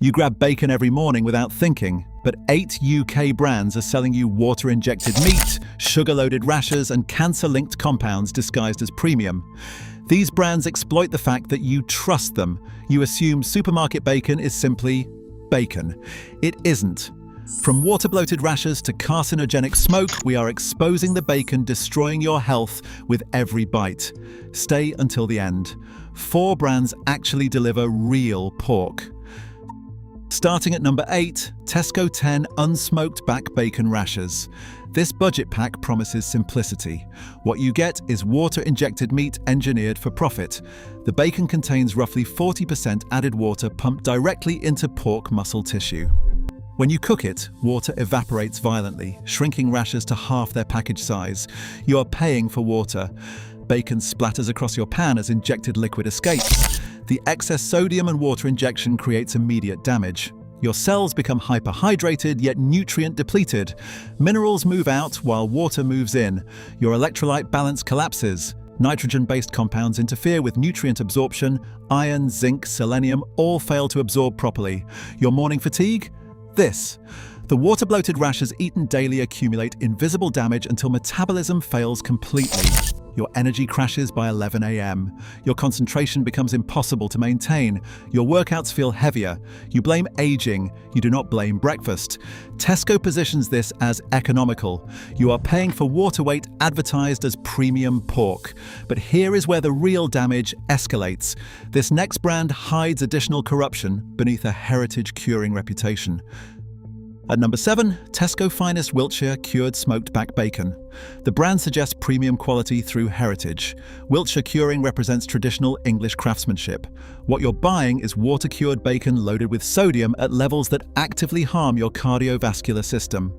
You grab bacon every morning without thinking, but 8 UK brands are selling you water-injected meat, sugar-loaded rashers, and cancer-linked compounds disguised as premium. These brands exploit the fact that you trust them. You assume supermarket bacon is simply bacon. It isn't. From water-bloated rashers to carcinogenic smoke, we are exposing the bacon, destroying your health with every bite. Stay until the end. 4 brands actually deliver real pork. Starting at number 8, Tesco 10 Unsmoked Back Bacon Rashers. This budget pack promises simplicity. What you get is water-injected meat engineered for profit. The bacon contains roughly 40% added water pumped directly into pork muscle tissue. When you cook it, water evaporates violently, shrinking rashers to half their package size. You are paying for water. Bacon splatters across your pan as injected liquid escapes. The excess sodium and water injection creates immediate damage. Your cells become hyperhydrated yet nutrient depleted. Minerals move out while water moves in. Your electrolyte balance collapses. Nitrogen-based compounds interfere with nutrient absorption. Iron, zinc, selenium all fail to absorb properly. Your morning fatigue? This. The water-bloated rashers eaten daily accumulate invisible damage until metabolism fails completely. Your energy crashes by 11 a.m. Your concentration becomes impossible to maintain. Your workouts feel heavier. You blame aging. You do not blame breakfast. Tesco positions this as economical. You are paying for water weight advertised as premium pork. But here is where the real damage escalates. This next brand hides additional corruption beneath a heritage-curing reputation. At number 7, Tesco Finest Wiltshire Cured Smoked Back Bacon. The brand suggests premium quality through heritage. Wiltshire curing represents traditional English craftsmanship. What you're buying is water-cured bacon loaded with sodium at levels that actively harm your cardiovascular system.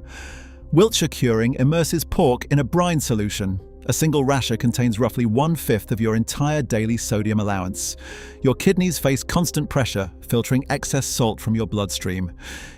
Wiltshire curing immerses pork in a brine solution. A single rasher contains roughly 1/5 of your entire daily sodium allowance. Your kidneys face constant pressure, filtering excess salt from your bloodstream.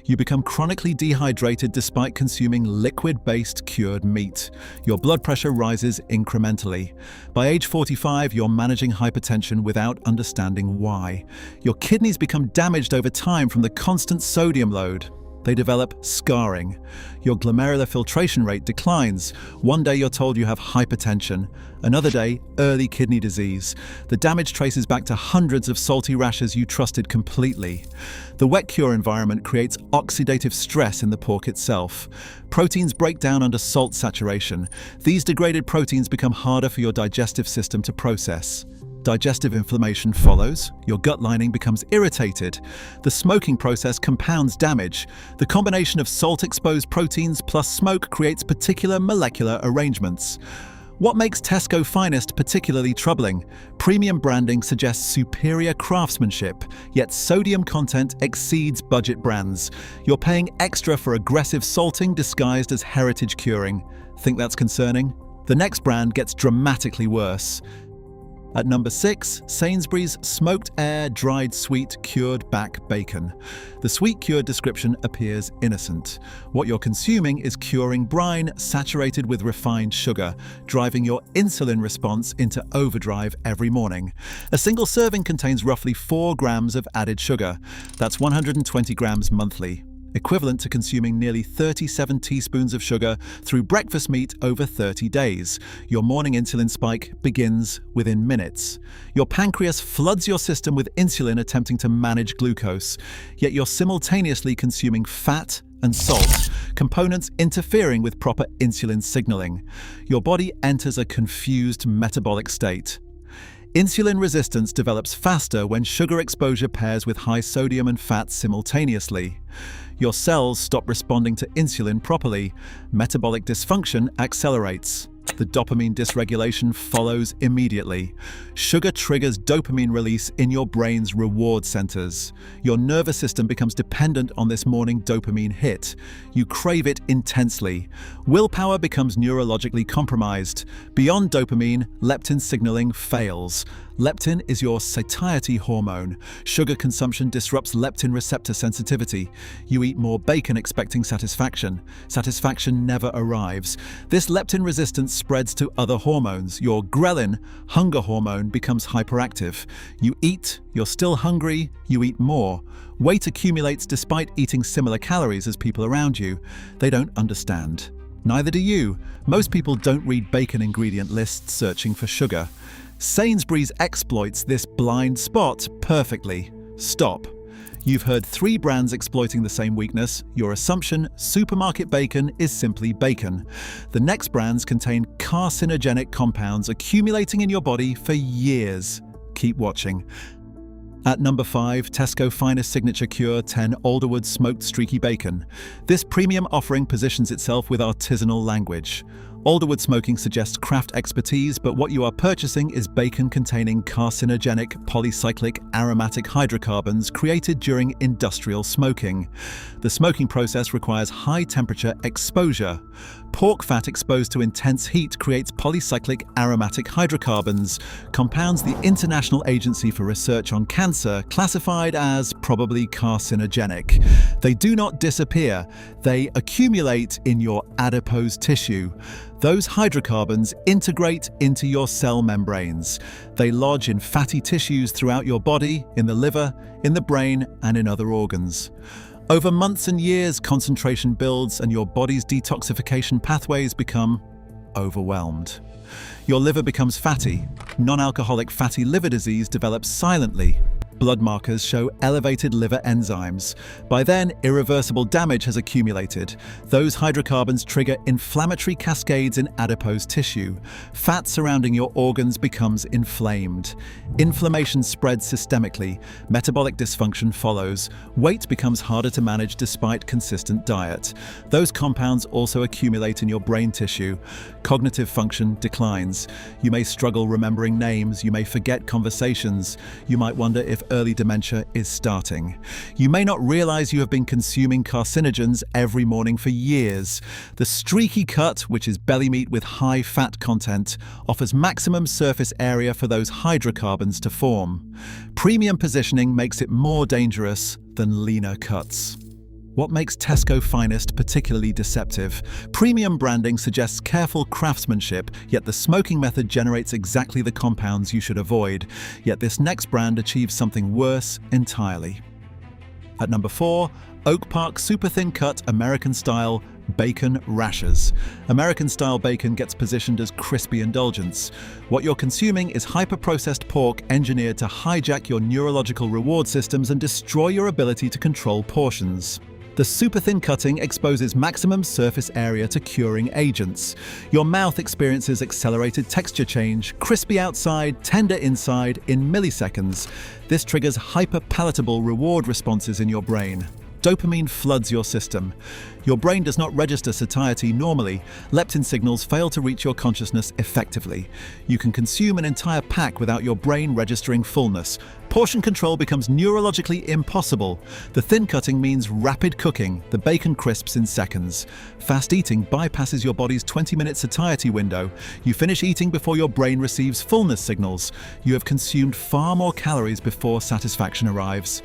You become chronically dehydrated despite consuming liquid-based cured meat. Your blood pressure rises incrementally. By age 45, you're managing hypertension without understanding why. Your kidneys become damaged over time from the constant sodium load. They develop scarring. Your glomerular filtration rate declines. One day you're told you have hypertension. Another day, early kidney disease. The damage traces back to hundreds of salty rashers you trusted completely. The wet cure environment creates oxidative stress in the pork itself. Proteins break down under salt saturation. These degraded proteins become harder for your digestive system to process. Digestive inflammation follows. Your gut lining becomes irritated. The smoking process compounds damage. The combination of salt-exposed proteins plus smoke creates particular molecular arrangements. What makes Tesco Finest particularly troubling? Premium branding suggests superior craftsmanship, yet sodium content exceeds budget brands. You're paying extra for aggressive salting disguised as heritage curing. Think that's concerning? The next brand gets dramatically worse. At number 6, Sainsbury's Smoked Air Dried Sweet Cured Back Bacon. The sweet cured description appears innocent. What you're consuming is curing brine saturated with refined sugar, driving your insulin response into overdrive every morning. A single serving contains roughly 4 grams of added sugar. That's 120 grams monthly, equivalent to consuming nearly 37 teaspoons of sugar through breakfast meat over 30 days. Your morning insulin spike begins within minutes. Your pancreas floods your system with insulin attempting to manage glucose, yet you're simultaneously consuming fat and salt, components interfering with proper insulin signaling. Your body enters a confused metabolic state. Insulin resistance develops faster when sugar exposure pairs with high sodium and fat simultaneously. Your cells stop responding to insulin properly. Metabolic dysfunction accelerates. The dopamine dysregulation follows immediately. Sugar triggers dopamine release in your brain's reward centers. Your nervous system becomes dependent on this morning dopamine hit. You crave it intensely. Willpower becomes neurologically compromised. Beyond dopamine, leptin signaling fails. Leptin is your satiety hormone. Sugar consumption disrupts leptin receptor sensitivity. You eat more bacon expecting satisfaction. Satisfaction never arrives. This leptin resistance spreads to other hormones. Your ghrelin, hunger hormone, becomes hyperactive. You eat, you're still hungry, you eat more. Weight accumulates despite eating similar calories as people around you. They don't understand. Neither do you. Most people don't read bacon ingredient lists searching for sugar. Sainsbury's exploits this blind spot perfectly. Stop. You've heard 3 brands exploiting the same weakness. Your assumption, supermarket bacon, is simply bacon. The next brands contain carcinogenic compounds accumulating in your body for years. Keep watching. At number 5, Tesco Finest Signature Cure 10 Alderwood Smoked Streaky Bacon. This premium offering positions itself with artisanal language. Alderwood smoking suggests craft expertise, but what you are purchasing is bacon containing carcinogenic polycyclic aromatic hydrocarbons created during industrial smoking. The smoking process requires high-temperature exposure. Pork fat exposed to intense heat creates polycyclic aromatic hydrocarbons, compounds the International Agency for Research on Cancer classified as probably carcinogenic. They do not disappear, they accumulate in your adipose tissue. Those hydrocarbons integrate into your cell membranes. They lodge in fatty tissues throughout your body, in the liver, in the brain, and in other organs. Over months and years, concentration builds and your body's detoxification pathways become overwhelmed. Your liver becomes fatty. Non-alcoholic fatty liver disease develops silently. Blood markers show elevated liver enzymes. By then, irreversible damage has accumulated. Those hydrocarbons trigger inflammatory cascades in adipose tissue. Fat surrounding your organs becomes inflamed. Inflammation spreads systemically. Metabolic dysfunction follows. Weight becomes harder to manage despite consistent diet. Those compounds also accumulate in your brain tissue. Cognitive function declines. You may struggle remembering names. You may forget conversations. You might wonder if early dementia is starting. You may not realize you have been consuming carcinogens every morning for years. The streaky cut, which is belly meat with high fat content, offers maximum surface area for those hydrocarbons to form. Premium positioning makes it more dangerous than leaner cuts. What makes Tesco Finest particularly deceptive? Premium branding suggests careful craftsmanship, yet the smoking method generates exactly the compounds you should avoid. Yet this next brand achieves something worse entirely. At number 4, Oak Park Super Thin Cut American-Style Bacon Rashers. American-style bacon gets positioned as crispy indulgence. What you're consuming is hyper-processed pork engineered to hijack your neurological reward systems and destroy your ability to control portions. The super thin cutting exposes maximum surface area to curing agents. Your mouth experiences accelerated texture change, crispy outside, tender inside, in milliseconds. This triggers hyper-palatable reward responses in your brain. Dopamine floods your system. Your brain does not register satiety normally. Leptin signals fail to reach your consciousness effectively. You can consume an entire pack without your brain registering fullness. Portion control becomes neurologically impossible. The thin cutting means rapid cooking, the bacon crisps in seconds. Fast eating bypasses your body's 20-minute satiety window. You finish eating before your brain receives fullness signals. You have consumed far more calories before satisfaction arrives.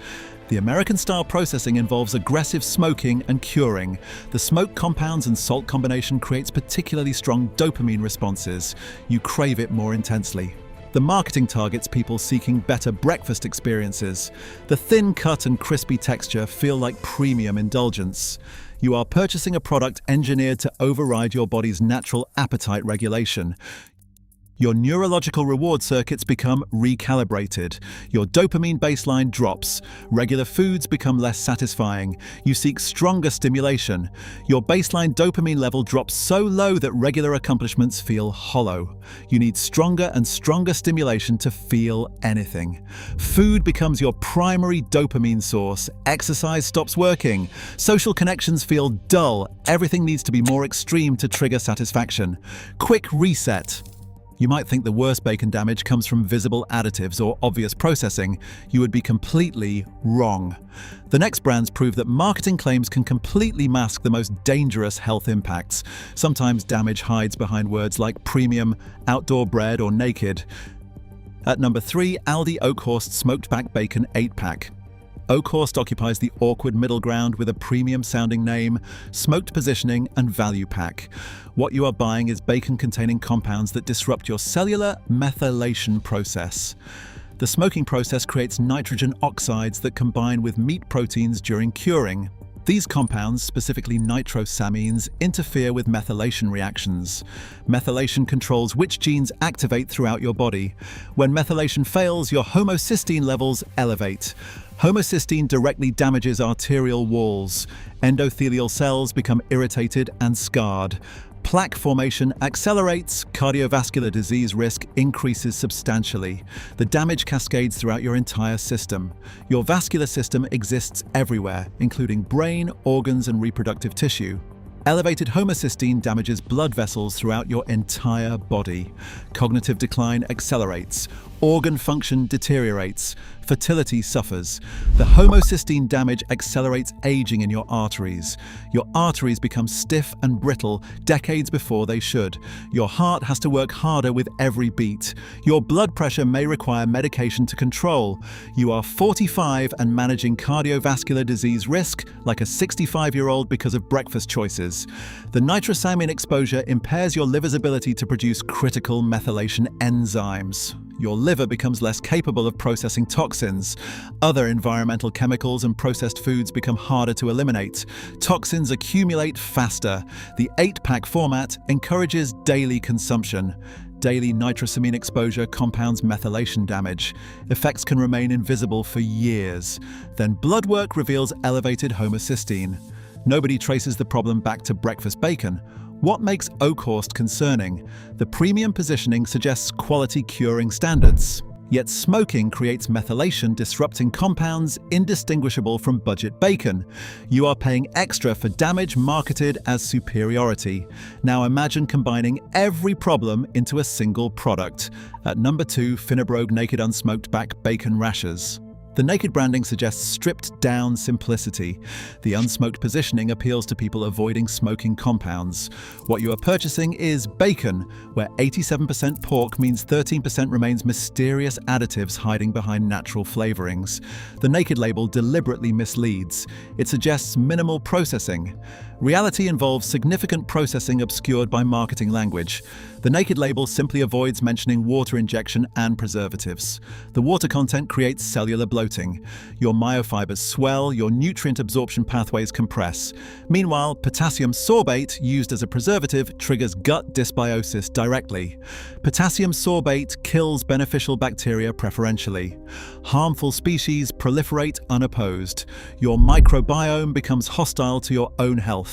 The American-style processing involves aggressive smoking and curing. The smoke compounds and salt combination creates particularly strong dopamine responses. You crave it more intensely. The marketing targets people seeking better breakfast experiences. The thin cut and crispy texture feel like premium indulgence. You are purchasing a product engineered to override your body's natural appetite regulation. Your neurological reward circuits become recalibrated. Your dopamine baseline drops. Regular foods become less satisfying. You seek stronger stimulation. Your baseline dopamine level drops so low that regular accomplishments feel hollow. You need stronger and stronger stimulation to feel anything. Food becomes your primary dopamine source. Exercise stops working. Social connections feel dull. Everything needs to be more extreme to trigger satisfaction. Quick reset. You might think the worst bacon damage comes from visible additives or obvious processing. You would be completely wrong. The next brands prove that marketing claims can completely mask the most dangerous health impacts. Sometimes damage hides behind words like premium, outdoor bred, or naked. At number 3, Aldi Oakhorst Smoked Back Bacon 8-pack. Oakhorst occupies the awkward middle ground with a premium-sounding name, smoked positioning, and value pack. What you are buying is bacon containing compounds that disrupt your cellular methylation process. The smoking process creates nitrogen oxides that combine with meat proteins during curing. These compounds, specifically nitrosamines, interfere with methylation reactions. Methylation controls which genes activate throughout your body. When methylation fails, your homocysteine levels elevate. Homocysteine directly damages arterial walls. Endothelial cells become irritated and scarred. Plaque formation accelerates, cardiovascular disease risk increases substantially. The damage cascades throughout your entire system. Your vascular system exists everywhere, including brain, organs, and reproductive tissue. Elevated homocysteine damages blood vessels throughout your entire body. Cognitive decline accelerates. Organ function deteriorates. Fertility suffers. The homocysteine damage accelerates aging in your arteries. Your arteries become stiff and brittle decades before they should. Your heart has to work harder with every beat. Your blood pressure may require medication to control. You are 45 and managing cardiovascular disease risk like a 65-year-old because of breakfast choices. The nitrosamine exposure impairs your liver's ability to produce critical methylation enzymes. Your liver becomes less capable of processing toxins. Other environmental chemicals and processed foods become harder to eliminate. Toxins accumulate faster. The 8-pack format encourages daily consumption. Daily nitrosamine exposure compounds methylation damage. Effects can remain invisible for years. Then blood work reveals elevated homocysteine. Nobody traces the problem back to breakfast bacon. What makes Oakhorst concerning? The premium positioning suggests quality curing standards. Yet smoking creates methylation disrupting compounds indistinguishable from budget bacon. You are paying extra for damage marketed as superiority. Now imagine combining every problem into a single product. At number 2, Finnebrog Naked Unsmoked Back Bacon Rashers. The naked branding suggests stripped-down simplicity. The unsmoked positioning appeals to people avoiding smoking compounds. What you are purchasing is bacon, where 87% pork means 13% remains mysterious additives hiding behind natural flavorings. The naked label deliberately misleads. It suggests minimal processing. Reality involves significant processing obscured by marketing language. The naked label simply avoids mentioning water injection and preservatives. The water content creates cellular bloating. Your myofibers swell, your nutrient absorption pathways compress. Meanwhile, potassium sorbate, used as a preservative, triggers gut dysbiosis directly. Potassium sorbate kills beneficial bacteria preferentially. Harmful species proliferate unopposed. Your microbiome becomes hostile to your own health.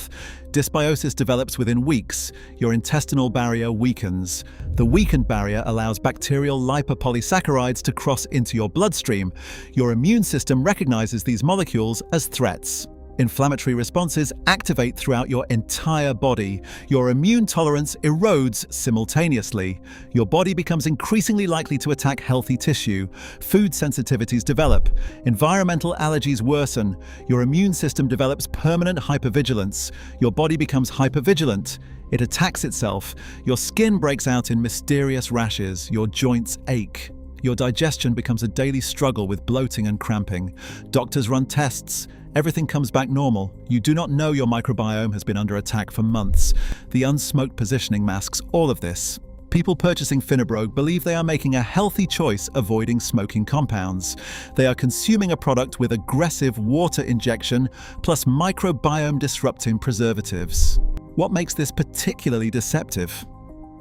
Dysbiosis develops within weeks. Your intestinal barrier weakens. The weakened barrier allows bacterial lipopolysaccharides to cross into your bloodstream. Your immune system recognizes these molecules as threats. Inflammatory responses activate throughout your entire body. Your immune tolerance erodes simultaneously. Your body becomes increasingly likely to attack healthy tissue. Food sensitivities develop. Environmental allergies worsen. Your immune system develops permanent hypervigilance. Your body becomes hypervigilant. It attacks itself. Your skin breaks out in mysterious rashes. Your joints ache. Your digestion becomes a daily struggle with bloating and cramping. Doctors run tests. Everything comes back normal. You do not know your microbiome has been under attack for months. The unsmoked positioning masks all of this. People purchasing Finnebrog believe they are making a healthy choice avoiding smoking compounds. They are consuming a product with aggressive water injection plus microbiome disrupting preservatives. What makes this particularly deceptive?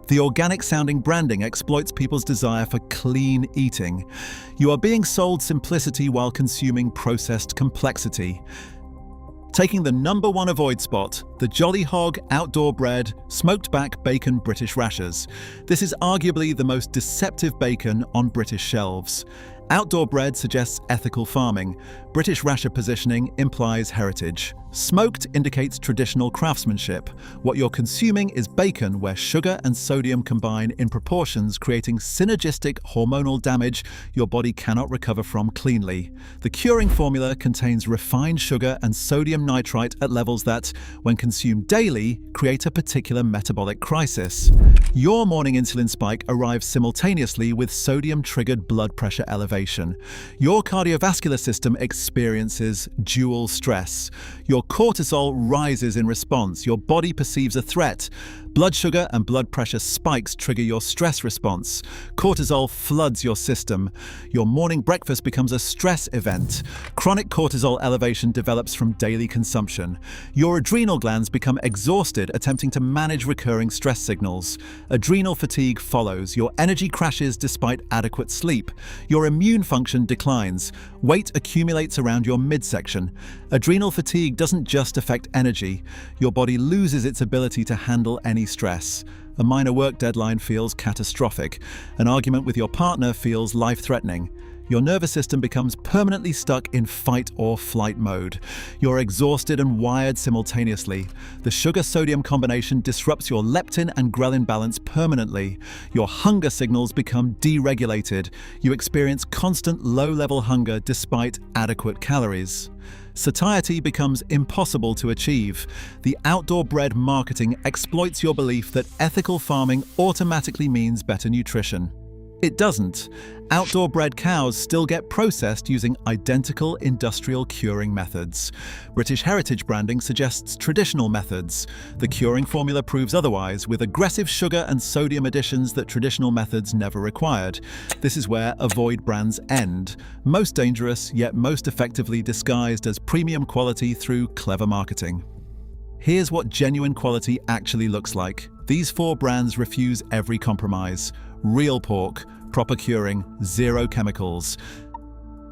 The organic-sounding branding exploits people's desire for clean eating. You are being sold simplicity while consuming processed complexity. Taking the number 1 avoid spot, the Jolly Hog outdoor bred, smoked back bacon British Rashers. This is arguably the most deceptive bacon on British shelves. Outdoor bread suggests ethical farming. British rasher positioning implies heritage. Smoked indicates traditional craftsmanship. What you're consuming is bacon, where sugar and sodium combine in proportions, creating synergistic hormonal damage your body cannot recover from cleanly. The curing formula contains refined sugar and sodium nitrite at levels that, when consumed daily, create a particular metabolic crisis. Your morning insulin spike arrives simultaneously with sodium-triggered blood pressure elevation. Your cardiovascular system experiences dual stress. Your cortisol rises in response. Your body perceives a threat. Blood sugar and blood pressure spikes trigger your stress response. Cortisol floods your system. Your morning breakfast becomes a stress event. Chronic cortisol elevation develops from daily consumption. Your adrenal glands become exhausted attempting to manage recurring stress signals. Adrenal fatigue follows. Your energy crashes despite adequate sleep. Your immune function declines. Weight accumulates around your midsection. Adrenal fatigue doesn't just affect energy. Your body loses its ability to handle any stress. A minor work deadline feels catastrophic. An argument with your partner feels life-threatening. Your nervous system becomes permanently stuck in fight or flight mode. You're exhausted and wired simultaneously. The sugar-sodium combination disrupts your leptin and ghrelin balance permanently. Your hunger signals become deregulated. You experience constant low-level hunger despite adequate calories. Satiety becomes impossible to achieve. The outdoor bread marketing exploits your belief that ethical farming automatically means better nutrition. It doesn't. Outdoor bred cows still get processed using identical industrial curing methods. British heritage branding suggests traditional methods. The curing formula proves otherwise, with aggressive sugar and sodium additions that traditional methods never required. This is where avoid brands end. Most dangerous, yet most effectively disguised as premium quality through clever marketing. Here's what genuine quality actually looks like. These 4 brands refuse every compromise. Real pork, proper curing, 0 chemicals.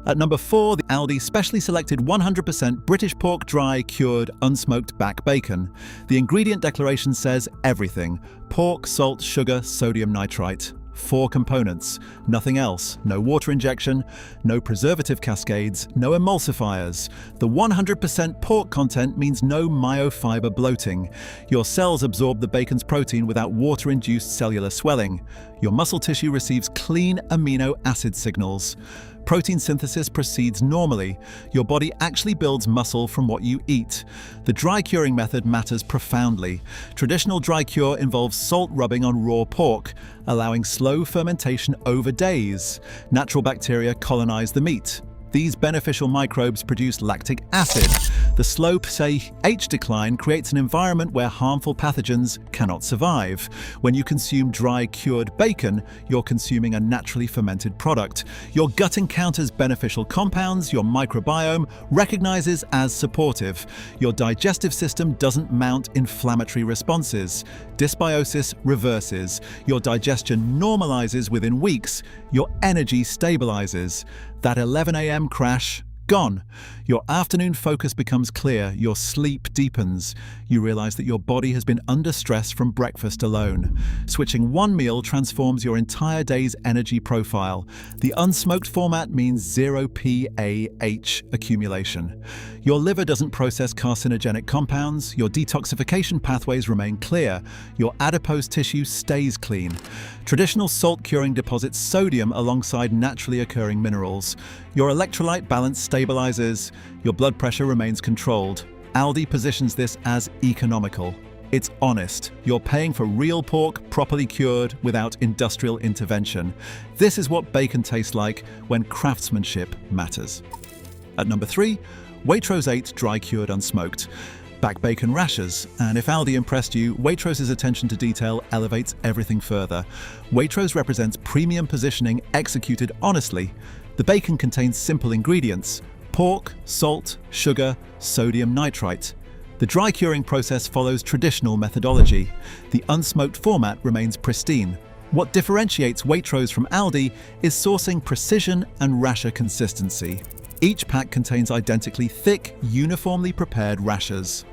At number 4, the Aldi specially selected 100% British pork dry, cured, unsmoked back bacon. The ingredient declaration says everything: pork, salt, sugar, sodium nitrite. 4 components, nothing else. No water injection, no preservative cascades, no emulsifiers. The 100% pork content means no myofiber bloating. Your cells absorb the bacon's protein without water-induced cellular swelling. Your muscle tissue receives clean amino acid signals. Protein synthesis proceeds normally. Your body actually builds muscle from what you eat. The dry curing method matters profoundly. Traditional dry cure involves salt rubbing on raw pork, allowing slow fermentation over days. Natural bacteria colonize the meat. These beneficial microbes produce lactic acid. The slow pH decline creates an environment where harmful pathogens cannot survive. When you consume dry cured bacon, you're consuming a naturally fermented product. Your gut encounters beneficial compounds, your microbiome recognizes as supportive. Your digestive system doesn't mount inflammatory responses. Dysbiosis reverses. Your digestion normalizes within weeks. Your energy stabilizes. That 11 a.m. crash, gone. Your afternoon focus becomes clear, your sleep deepens. You realize that your body has been under stress from breakfast alone. Switching one meal transforms your entire day's energy profile. The unsmoked format means 0 PAH accumulation. Your liver doesn't process carcinogenic compounds, your detoxification pathways remain clear, your adipose tissue stays clean. Traditional salt curing deposits sodium alongside naturally occurring minerals. Your electrolyte balance stabilizes, your blood pressure remains controlled. Aldi positions this as economical. It's honest. You're paying for real pork, properly cured, without industrial intervention. This is what bacon tastes like when craftsmanship matters. At number 3, Waitrose 8 dry cured unsmoked. Back bacon rashers, and if Aldi impressed you, Waitrose's attention to detail elevates everything further. Waitrose represents premium positioning executed honestly. The bacon contains simple ingredients: pork, salt, sugar, sodium nitrite. The dry curing process follows traditional methodology. The unsmoked format remains pristine. What differentiates Waitrose from Aldi is sourcing precision and rasher consistency. Each pack contains identically thick, uniformly prepared rashers.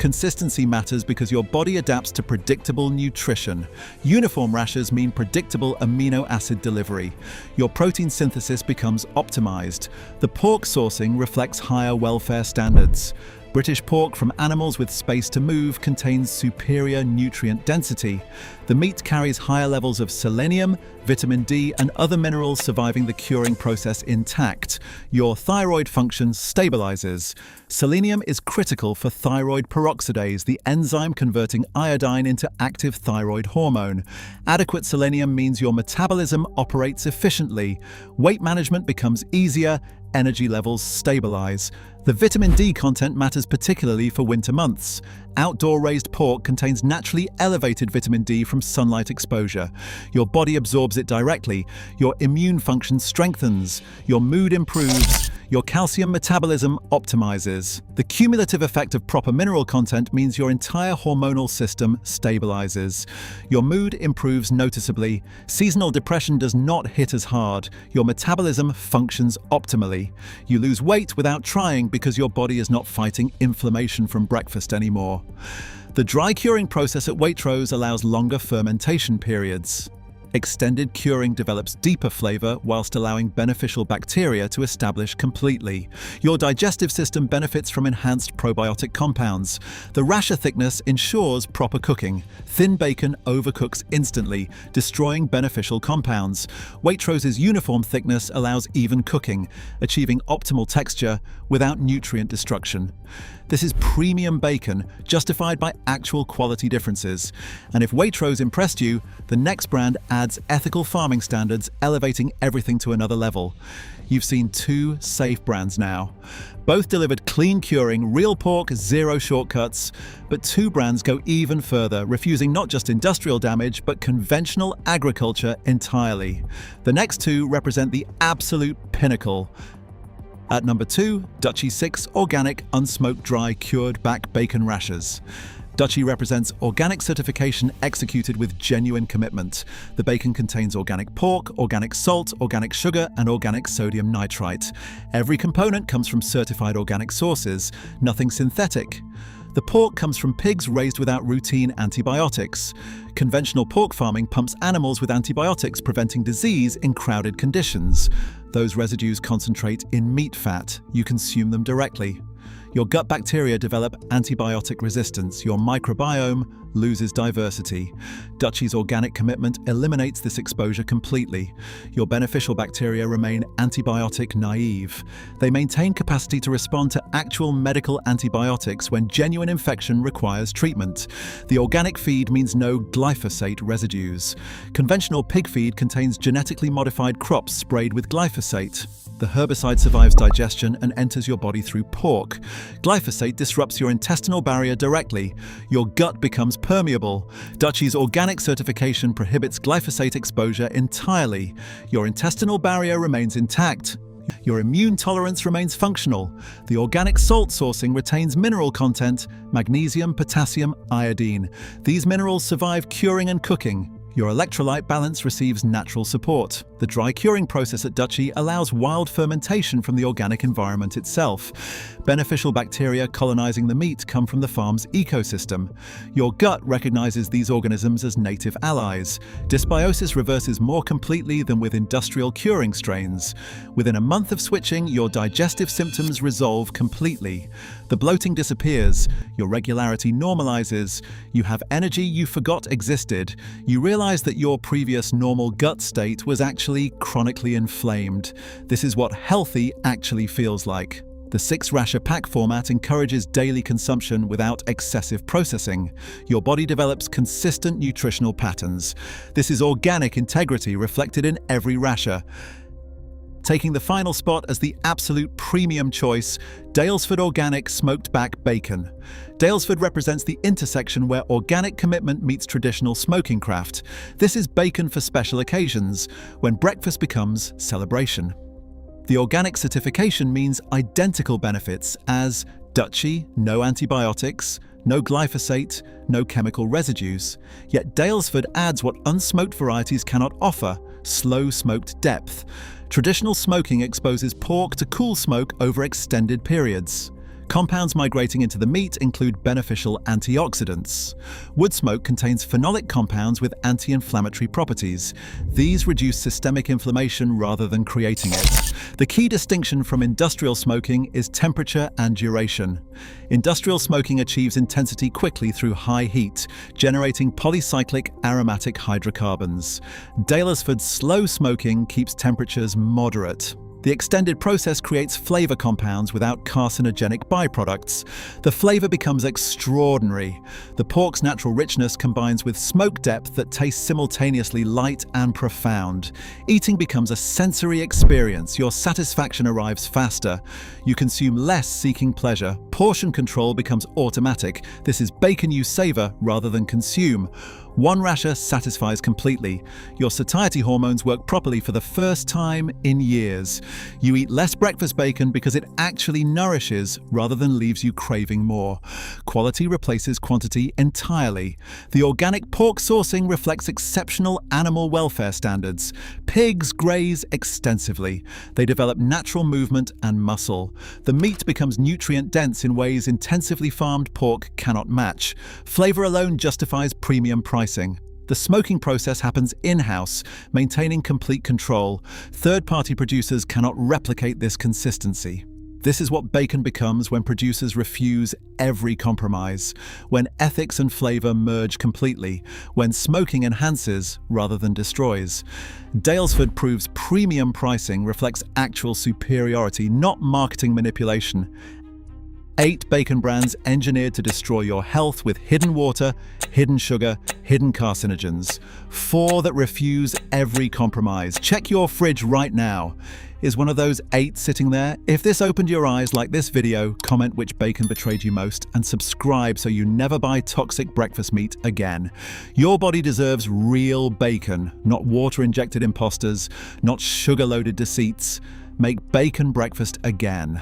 Consistency matters because your body adapts to predictable nutrition. Uniform rashes mean predictable amino acid delivery. Your protein synthesis becomes optimized. The pork sourcing reflects higher welfare standards. British pork from animals with space to move contains superior nutrient density. The meat carries higher levels of selenium, vitamin D, and other minerals, surviving the curing process intact. Your thyroid function stabilizes. Selenium is critical for thyroid peroxidase, the enzyme converting iodine into active thyroid hormone. Adequate selenium means your metabolism operates efficiently. Weight management becomes easier. Energy levels stabilize. The vitamin D content matters particularly for winter months. Outdoor raised pork contains naturally elevated vitamin D from sunlight exposure. Your body absorbs it directly. Your immune function strengthens. Your mood improves. Your calcium metabolism optimizes. The cumulative effect of proper mineral content means your entire hormonal system stabilizes. Your mood improves noticeably. Seasonal depression does not hit as hard. Your metabolism functions optimally. You lose weight without trying because your body is not fighting inflammation from breakfast anymore. The dry curing process at Waitrose allows longer fermentation periods. Extended curing develops deeper flavor whilst allowing beneficial bacteria to establish completely. Your digestive system benefits from enhanced probiotic compounds. The rasher thickness ensures proper cooking. Thin bacon overcooks instantly, destroying beneficial compounds. Waitrose's uniform thickness allows even cooking, achieving optimal texture without nutrient destruction. This is premium bacon, justified by actual quality differences. And if Waitrose impressed you, the next brand adds ethical farming standards, elevating everything to another level. You've seen two safe brands now. Both delivered clean curing, real pork, zero shortcuts. But two brands go even further, refusing not just industrial damage, but conventional agriculture entirely. The next two represent the absolute pinnacle. At number 2, Dutchie 6 Organic Unsmoked Dry Cured Back Bacon Rashers. Dutchie represents organic certification executed with genuine commitment. The bacon contains organic pork, organic salt, organic sugar, and organic sodium nitrite. Every component comes from certified organic sources, nothing synthetic. The pork comes from pigs raised without routine antibiotics. Conventional pork farming pumps animals with antibiotics, preventing disease in crowded conditions. Those residues concentrate in meat fat. You consume them directly. Your gut bacteria develop antibiotic resistance. Your microbiome loses diversity. Dutchie's organic commitment eliminates this exposure completely. Your beneficial bacteria remain antibiotic naive. They maintain capacity to respond to actual medical antibiotics when genuine infection requires treatment. The organic feed means no glyphosate residues. Conventional pig feed contains genetically modified crops sprayed with glyphosate. The herbicide survives digestion and enters your body through pork. Glyphosate disrupts your intestinal barrier directly. Your gut becomes permeable. Dutchie's organic certification prohibits glyphosate exposure entirely. Your intestinal barrier remains intact. Your immune tolerance remains functional. The organic salt sourcing retains mineral content: magnesium, potassium, iodine. These minerals survive curing and cooking. Your electrolyte balance receives natural support. The dry curing process at Dutchie allows wild fermentation from the organic environment itself. Beneficial bacteria colonizing the meat come from the farm's ecosystem. Your gut recognizes these organisms as native allies. Dysbiosis reverses more completely than with industrial curing strains. Within a month of switching, your digestive symptoms resolve completely. The bloating disappears. Your regularity normalizes. You have energy you forgot existed. You realize that your previous normal gut state was actually chronically inflamed. This is what healthy actually feels like. The 6-rasher pack format encourages daily consumption without excessive processing. Your body develops consistent nutritional patterns. This is organic integrity reflected in every rasher. Taking the final spot as the absolute premium choice, Daylesford Organic Smoked Back Bacon. Daylesford represents the intersection where organic commitment meets traditional smoking craft. This is bacon for special occasions, when breakfast becomes celebration. The organic certification means identical benefits as Dutchie, no antibiotics, no glyphosate, no chemical residues. Yet Daylesford adds what unsmoked varieties cannot offer: slow smoked depth. Traditional smoking exposes pork to cool smoke over extended periods. Compounds migrating into the meat include beneficial antioxidants. Wood smoke contains phenolic compounds with anti-inflammatory properties. These reduce systemic inflammation rather than creating it. The key distinction from industrial smoking is temperature and duration. Industrial smoking achieves intensity quickly through high heat, generating polycyclic aromatic hydrocarbons. Daylesford's slow smoking keeps temperatures moderate. The extended process creates flavor compounds without carcinogenic byproducts. The flavor becomes extraordinary. The pork's natural richness combines with smoke depth that tastes simultaneously light and profound. Eating becomes a sensory experience. Your satisfaction arrives faster. You consume less seeking pleasure. Portion control becomes automatic. This is bacon you savor rather than consume. One rasher satisfies completely. Your satiety hormones work properly for the first time in years. You eat less breakfast bacon because it actually nourishes rather than leaves you craving more. Quality replaces quantity entirely. The organic pork sourcing reflects exceptional animal welfare standards. Pigs graze extensively. They develop natural movement and muscle. The meat becomes nutrient-dense in ways intensively farmed pork cannot match. Flavor alone justifies premium pricing. The smoking process happens in-house, maintaining complete control. Third-party producers cannot replicate this consistency. This is what bacon becomes when producers refuse every compromise, when ethics and flavor merge completely, when smoking enhances rather than destroys. Daylesford proves premium pricing reflects actual superiority, not marketing manipulation. 8 bacon brands engineered to destroy your health with hidden water, hidden sugar, hidden carcinogens. 4 that refuse every compromise. Check your fridge right now. Is one of those 8 sitting there? If this opened your eyes like this video, comment which bacon betrayed you most and subscribe so you never buy toxic breakfast meat again. Your body deserves real bacon, not water-injected imposters, not sugar-loaded deceits. Make bacon breakfast again.